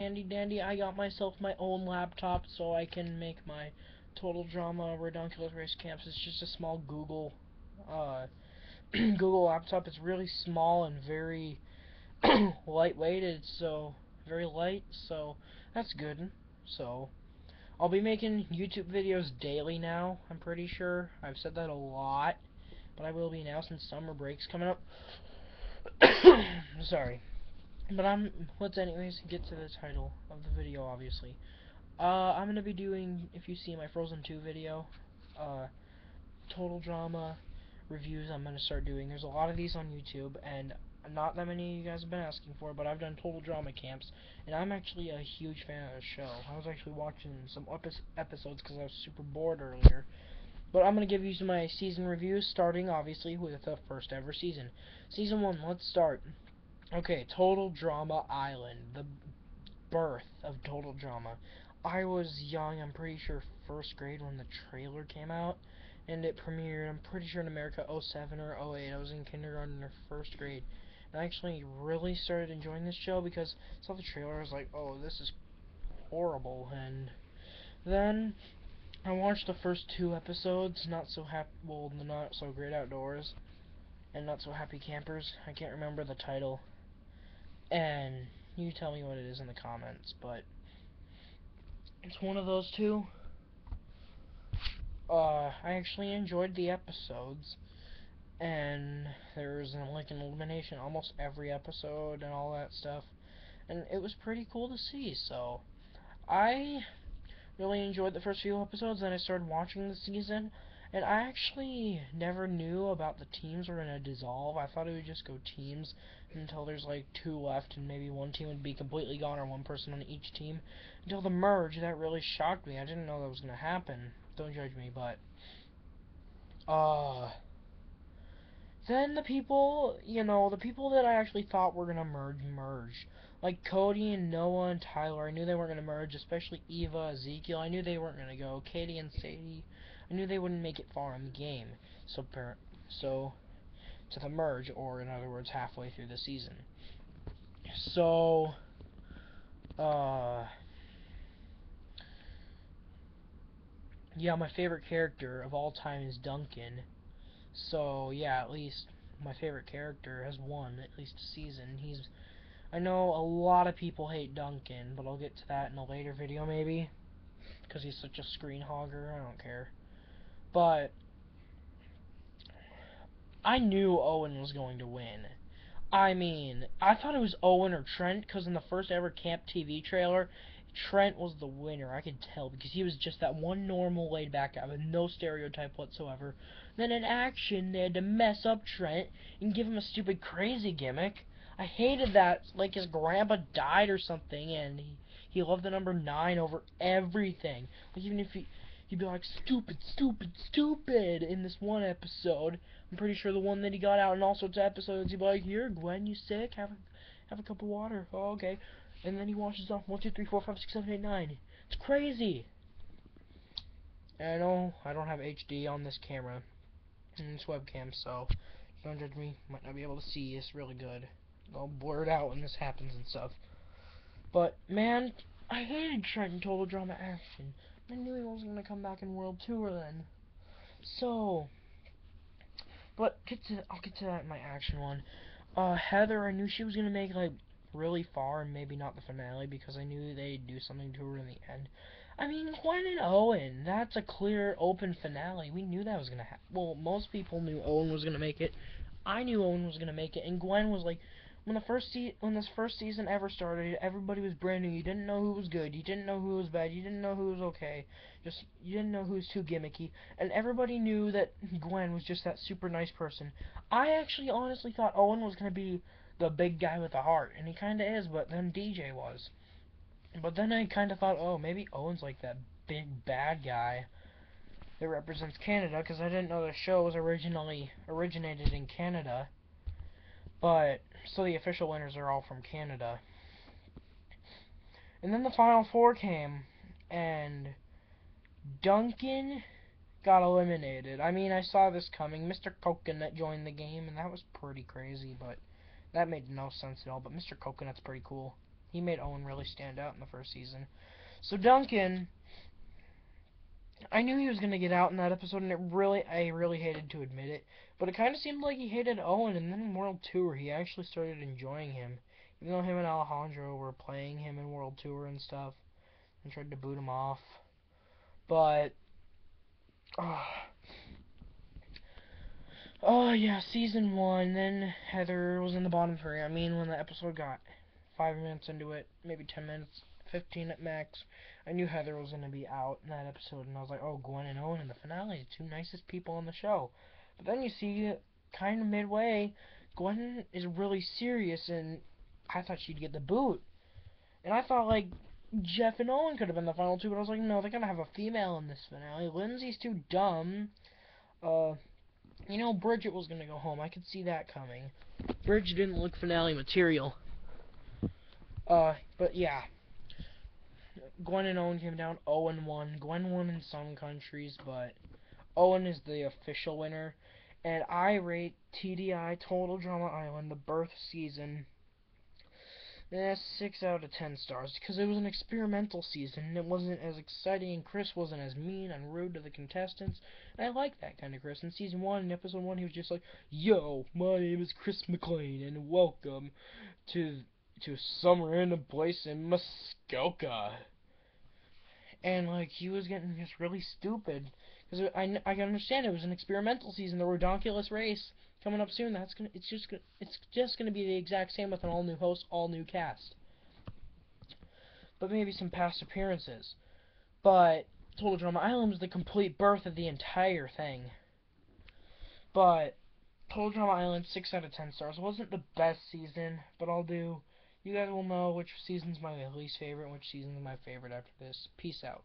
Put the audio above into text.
Handy dandy, I got myself my own laptop so I can make my Total Drama Redonkulous Race Camps. It's just a small Google Google laptop. It's really small and very lightweighted, so very light, so that's good. So I'll be making YouTube videos daily now, I'm pretty sure. I've said that a lot, but I will be now since summer break's coming up. Sorry. But let's anyways get to the title of the video, obviously. I'm gonna be doing, if you see my Frozen 2 video, Total Drama reviews I'm gonna start doing. There's a lot of these on YouTube, and not that many of you guys have been asking for, but I've done Total Drama camps, and I'm actually a huge fan of the show. I was actually watching some episodes because I was super bored earlier. But I'm gonna give you my season reviews, starting obviously with the first ever season. Season 1, let's start. Okay, Total Drama Island, the birth of Total Drama. I was young, I'm pretty sure first grade when the trailer came out, and it premiered, I'm pretty sure in America, '07 or '08. I was in kindergarten or first grade. And I actually really started enjoying this show because I saw the trailer, I was like, oh, this is horrible, and then I watched the first 2 episodes, well, the Not So Great Outdoors, and Not So Happy Campers. I can't remember the title, and you tell me what it is in the comments, but it's one of those two. I actually enjoyed the episodes, and there was like an elimination almost every episode and all that stuff, and it was pretty cool to see. So I really enjoyed the first few episodes, then I started watching the season, and I actually never knew about the teams were gonna dissolve. I thought it would just go teams until there's like 2 left, and maybe one team would be completely gone, or one person on each team. Until the merge, that really shocked me. I didn't know that was gonna happen. Don't judge me, but uh then the people, the people that I actually thought were gonna merge. Like Cody and Noah and Tyler, I knew they weren't gonna merge, especially Eva, Ezekiel. I knew they weren't gonna go. Katie and Sadie, I knew they wouldn't make it far in the game. So to the merge, or in other words, halfway through the season. So, yeah, my favorite character of all time is Duncan. So, yeah, at least my favorite character has won at least a season. I know a lot of people hate Duncan, but I'll get to that in a later video maybe, because he's such a screen hogger. I don't care. But I knew Owen was going to win. I mean, I thought it was Owen or Trent, because in the first ever Camp TV trailer, Trent was the winner. I could tell, because he was just that one normal, laid-back guy with no stereotype whatsoever. Then in action, they had to mess up Trent and give him a stupid crazy gimmick. I hated that, like his grandpa died or something, and he loved the number 9 over everything. Like, even if he'd be like, stupid, stupid, stupid, in this one episode. I'm pretty sure the one that he got out in all sorts of episodes, he'd be like, here, Gwen, you sick? Have a cup of water. Oh, okay. And then he washes off 1, 2, 3, 4, 5, 6, 7, 8, 9. It's crazy. And I know I don't have HD on this camera, and this webcam, so don't judge me. Might not be able to see this really good. I'll blur it out when this happens and stuff. But, man, I hated Trent in Total Drama Action. I knew he wasn't going to come back in World Tour then. So, but I'll get to that in my action one. Heather, I knew she was gonna make like really far and maybe not the finale because I knew they'd do something to her in the end. I mean, Gwen and Owen, that's a clear open finale. We knew that was gonna happen. Well, most people knew Owen was gonna make it. I knew Owen was gonna make it, and Gwen was like, when this first season ever started, everybody was brand new. You didn't know who was good. You didn't know who was bad. You didn't know who was okay. You didn't know who was too gimmicky, and everybody knew that Gwen was just that super nice person. I actually honestly thought Owen was gonna be the big guy with the heart, and he kinda is, but then DJ was. But then I kinda thought, oh, maybe Owen's like that big bad guy that represents Canada, because I didn't know the show was originally originated in Canada. But, so the official winners are all from Canada. And then the Final Four came, and Duncan got eliminated. I mean, I saw this coming. Mr. Coconut joined the game, and that was pretty crazy, but that made no sense at all. But Mr. Coconut's pretty cool. He made Owen really stand out in the first season. So Duncan, I knew he was gonna get out in that episode, and I really hated to admit it, but it kind of seemed like he hated Owen. And then in World Tour, he actually started enjoying him, even though him and Alejandro were playing him in World Tour and stuff, and tried to boot him off. But oh yeah, season one. Then Heather was in the bottom three. I mean, when the episode got 5 minutes into it, maybe 10 minutes, 15 at max, I knew Heather was gonna be out in that episode, and I was like, oh, Gwen and Owen in the finale, the two nicest people on the show. But then you see, kind of midway, Gwen is really serious, and I thought she'd get the boot, and I thought like Jeff and Owen could have been the final two, but I was like, no, they're gonna have a female in this finale. Lindsay's too dumb. Bridget was gonna go home. I could see that coming. Bridget didn't look finale material. But yeah. Gwen and Owen came down 0-1. Gwen won in some countries, but Owen is the official winner. And I rate TDI, Total Drama Island, the birth season, 6 out of 10 stars, because it was an experimental season, and it wasn't as exciting, and Chris wasn't as mean and rude to the contestants, and I like that kind of Chris. In season 1, in episode 1, he was just like, yo, my name is Chris McLean, and welcome to some random place in Muskoka. And, like, he was getting just really stupid, because I can understand it was an experimental season, the Redonkulous race coming up soon. It's just gonna be the exact same with an all new host, all new cast, but maybe some past appearances. But Total Drama Island was the complete birth of the entire thing. But Total Drama Island, 6 out of 10 stars. It wasn't the best season, but you guys will know which season's my least favorite and which season's my favorite after this. Peace out.